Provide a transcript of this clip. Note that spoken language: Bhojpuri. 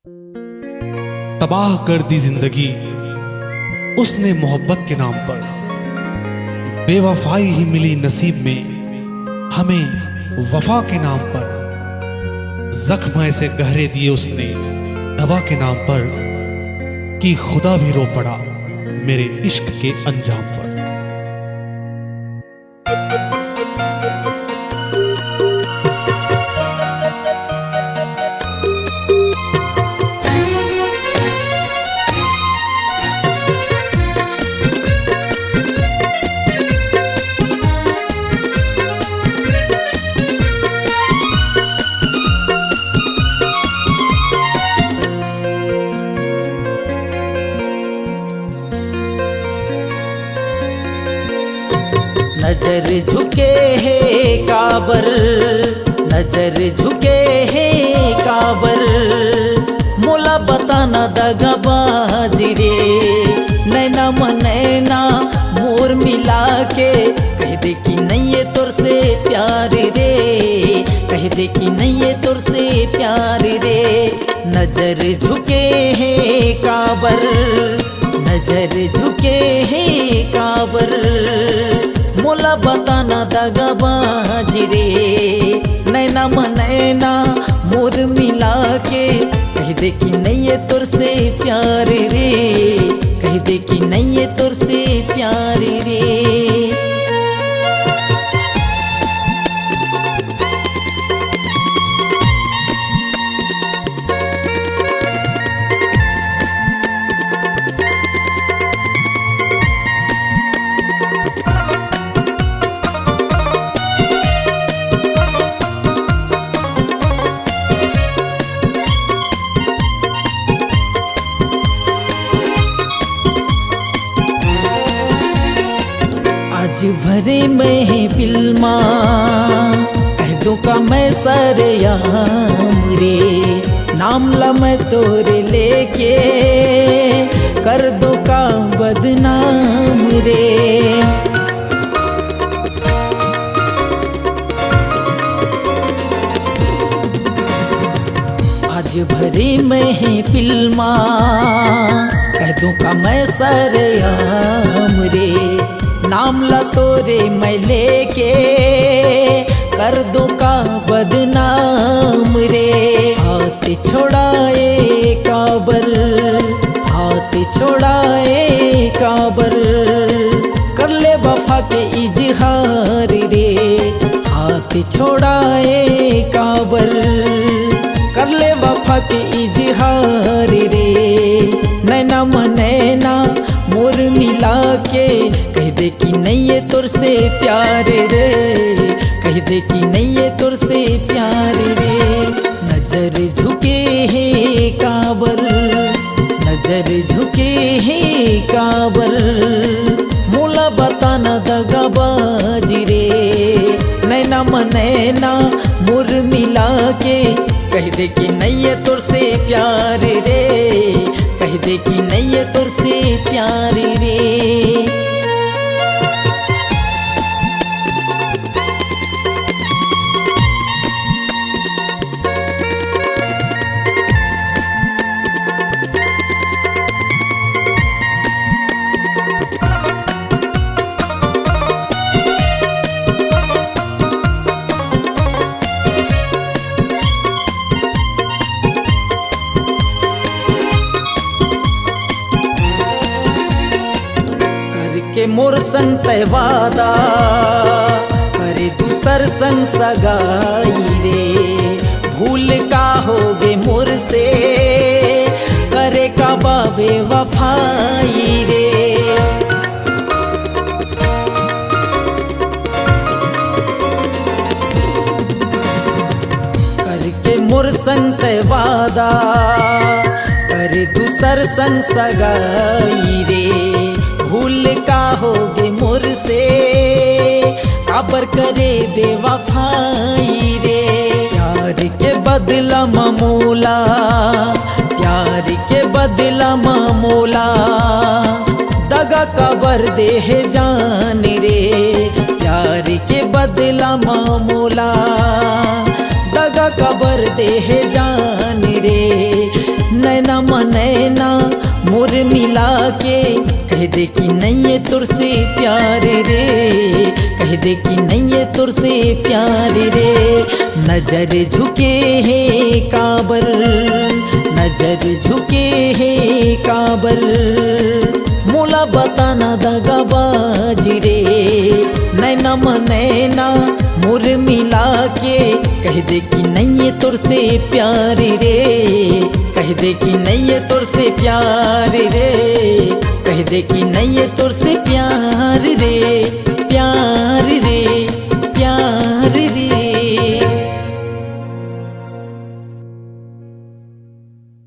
तबाह कर दी जिंदगी उसने मोहब्बत के नाम पर। बेवफाई ही मिली नसीब में हमें वफा के नाम पर। जख्म ऐसे गहरे दिए उसने दवा के नाम पर कि खुदा भी रो पड़ा मेरे इश्क के अंजाम पर। नजर झुके है काबर, नजर झुके है काबर, मोला बताना दगाबाजी रे। नैना मनैना मोर मिला के कह दे कि नहीं ये तोर से प्यार रे, कह दे कि नहीं ये तोर से प्यार रे। नजर झुके है काबर, नजर झुके है काबर, मोला बताना दगाबाजी रे। नैना मनैना मोर मिला के कह दे कि नहीं ये तोर से प्यार रे, कह दे कि नहीं ये तोर से प्यार रे। आज भरे में फिल्मा कह दो का मैं सरयाम रे। नाम ला मैं तोरे लेके कर दो का बदनाम रे। आज भरे में फिल्मा कह दो का मैं सरयाम रे। नाम ला तोरे मैं लेके कर दो का बदनाम रे। हाथ छोड़ाए काबर, हाथ छोड़ाए काबर, कर ले वफा के इजहार रे। हाथ छोड़ाए काबर, कर ले वफा के इजहार रे। नैना मनैना मोर मिला के कह दे कि नहीं ये तोर से प्यार रे, कह दे कि नहीं ये तोर से प्यार रे। नजर झुके है काबर, नजर झुके है काबर, मोला बताना दगाबाजी रे। नैना मनैना मोर मिला के कह दे कि नहीं ये तोर से प्यार रे, कह दे कि नहीं ये तोर से प्यार रे। के मोर संग तय वादा करे दूसर संग सगाई रे। भूल का होगे मोर से करे का बाबे वफाई रे। करके मोर संग तय वादा करे दूसर संग सगाई रे। भूल का होगे मोर से काबर करे बेवफाई रे। प्यार के बदला मामूला, प्यार के बदला मामूला, दगा काबर दे है जान रे। प्यार के बदला मामूला, दगा काबर दे है जान रे। मोर मिला के कह दे कि नहीं है तुरसे प्यार रे, कह दे कि नहीं है तुरसे प्यार रे। नजर झुके है काबर, नजर झुके है काबर, मोला बताना दगाबाज रे। नैना नैना मोर मिला के कह दे कि नहीं है तुरसे प्यार रे, कह दे कि नहीं है तुरसे प्यार रे, कह दे कि नहीं है तुरसे प्यार रे।